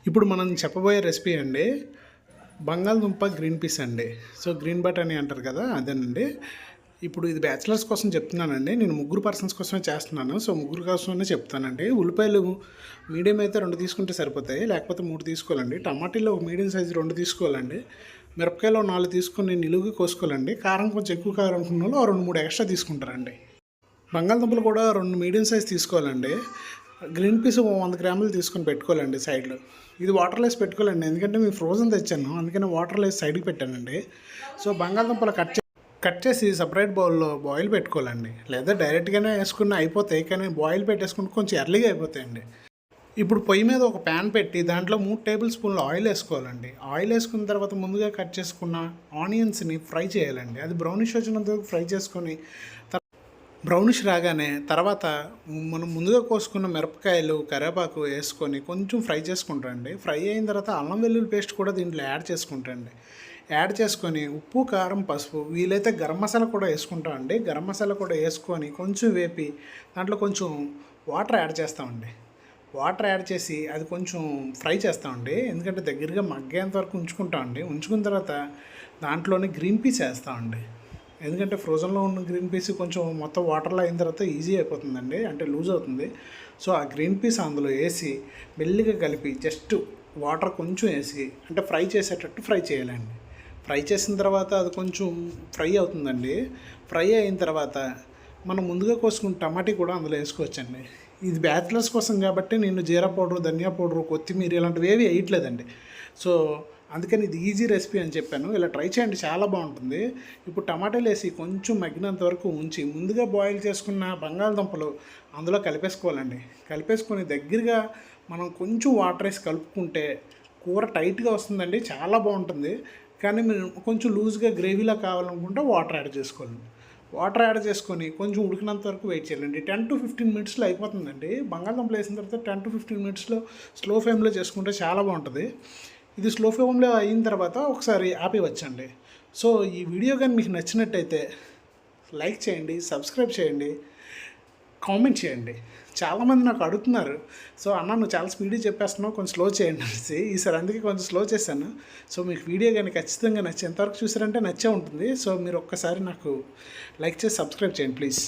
ఇప్పుడు మనం చెప్పబోయే రెసిపీ అండి బంగాళదుంప గ్రీన్ పీస్ అండి. సో గ్రీన్ బటానీ అంటారు కదా, అదేనండి. ఇప్పుడు ఇది బ్యాచిలర్స్ కోసం చెప్తున్నానండి. నేను ముగ్గురు పర్సన్స్ కోసమే చేస్తున్నాను. సో ముగ్గురు కోసమే చెప్తానండి. ఉల్లిపాయలు మీడియం అయితే 2 తీసుకుంటే సరిపోతాయి, లేకపోతే 3 తీసుకోవాలండి. టమాటీలో ఒక మీడియం సైజు 2 తీసుకోవాలండి. మిరపకాయలు 4 తీసుకొని నిలువుగా కోసుకోవాలండి. కారం కొంచెం ఎక్కువ కారం అనుకున్న వాళ్ళు 2-3 ఎక్స్ట్రా తీసుకుంటారండి. బంగాళదుంపలు కూడా 2 మీడియం సైజ్ తీసుకోవాలండి. గ్రీన్ పీస్ 100 గ్రాములు తీసుకొని పెట్టుకోవాలండి సైడ్లో. ఇది వాటర్లెస్ పెట్టుకోవాలండి, ఎందుకంటే మేము ఫ్రోజన్ తెచ్చాను, అందుకని వాటర్లెస్ సైడ్కి పెట్టానండి. సో బంగాళదుంపలు కట్ చేసి సపరేట్ బౌల్లో బాయిల్ పెట్టుకోవాలండి, లేదా డైరెక్ట్గానే వేసుకున్న అయిపోతాయి, కానీ బాయిల్ పెట్టేసుకుంటే కొంచెం ఎర్లీగా అయిపోతాయండి. ఇప్పుడు పొయ్యి మీద ఒక ప్యాన్ పెట్టి దాంట్లో 3 టేబుల్ స్పూన్లు ఆయిల్ వేసుకోవాలండి. ఆయిల్ వేసుకున్న తర్వాత ముందుగా కట్ చేసుకున్న ఆనియన్స్ని ఫ్రై చేయాలండి. అది బ్రౌనిష్ వచ్చినంత వరకు ఫ్రై చేసుకొని బ్రౌనిష్ రాగానే తర్వాత మనం ముందుగా కోసుకున్న మిరపకాయలు కరివేపాకు వేసుకొని కొంచెం ఫ్రై చేసుకుంటారండి. ఫ్రై అయిన తర్వాత అల్లం వెల్లుల్లి పేస్ట్ కూడా దీంట్లో యాడ్ చేసుకుంటారండి. యాడ్ చేసుకొని ఉప్పు కారం పసుపు వీలైతే గరం మసాలా కూడా వేసుకుంటామండి. గరం మసాలా కూడా వేసుకొని కొంచెం వేపి దాంట్లో కొంచెం వాటర్ యాడ్ చేస్తామండి. వాటర్ యాడ్ చేసి అది కొంచెం ఫ్రై చేస్తామండి, ఎందుకంటే దగ్గరగా మగ్గేంత వరకు ఉంచుకుంటామండి. ఉంచుకున్న తర్వాత దాంట్లోనే గ్రీన్ పీస్ వేస్తామండి, ఎందుకంటే ఫ్రోజన్లో ఉన్న గ్రీన్ పీస్ కొంచెం మొత్తం వాటర్లో అయిన తర్వాత ఈజీ అయిపోతుందండి, అంటే లూజ్ అవుతుంది. సో ఆ గ్రీన్ పీస్ అందులో వేసి మెల్లిగా కలిపి జస్ట్ వాటర్ కొంచెం వేసి అంటే ఫ్రై చేసేటట్టు ఫ్రై చేయాలండి. ఫ్రై చేసిన తర్వాత అది కొంచెం ఫ్రై అవుతుందండి. ఫ్రై అయిన తర్వాత మనం ముందుగా కోసుకున్న టమాటీ కూడా అందులో వేసుకోవచ్చండి. ఇది బ్యాచిలర్స్ కోసం కాబట్టి నేను జీరా పౌడర్, ధనియా పౌడర్, కొత్తిమీర ఇలాంటివి ఏవి వేయట్లేదండి. సో అందుకని ఇది ఈజీ రెసిపీ అని చెప్పాను. ఇలా ట్రై చేయండి, చాలా బాగుంటుంది. ఇప్పుడు టమాటాలు వేసి కొంచెం మగ్గినంత వరకు ఉంచి ముందుగా బాయిల్ చేసుకున్న బంగాళదుంపలు అందులో కలిపేసుకోవాలండి. కలిపేసుకొని దగ్గరగా మనం కొంచెం వాటర్ వేసి కలుపుకుంటే కూర టైట్గా వస్తుందండి, చాలా బాగుంటుంది. కానీ మీరు కొంచెం లూజ్గా గ్రేవీలా కావాలనుకుంటే వాటర్ యాడ్ చేసుకోవాలండి. వాటర్ యాడ్ చేసుకొని కొంచెం ఉడికినంత వరకు వెయిట్ చేయాలండి. 10-15 మినిట్స్లో అయిపోతుందండి. బంగాళదుంపలు వేసిన తర్వాత 10-15 మినిట్స్లో స్లో ఫ్లేమ్లో చేసుకుంటే చాలా బాగుంటుంది. ఇది స్లో ఫ్లేమ్లో అయిన తర్వాత ఒకసారి ఆపేయవచ్చండి. సో ఈ వీడియో కానీ మీకు నచ్చినట్టయితే లైక్ చేయండి, సబ్స్క్రైబ్ చేయండి, కామెంట్ చేయండి. చాలామంది నాకు అడుగుతున్నారు, సో అన్న నువ్వు చాలా స్పీడ్గా చెప్పేస్తున్నావు, కొంచెం స్లో చేయండి అనేసి. ఈసారి అందుకే కొంచెం స్లో చేశాను. సో మీకు వీడియో కానీ ఖచ్చితంగా నచ్చి ఎంతవరకు చూసారంటే నచ్చే ఉంటుంది. సో మీరు ఒక్కసారి నాకు లైక్ చేసి సబ్స్క్రైబ్ చేయండి ప్లీజ్.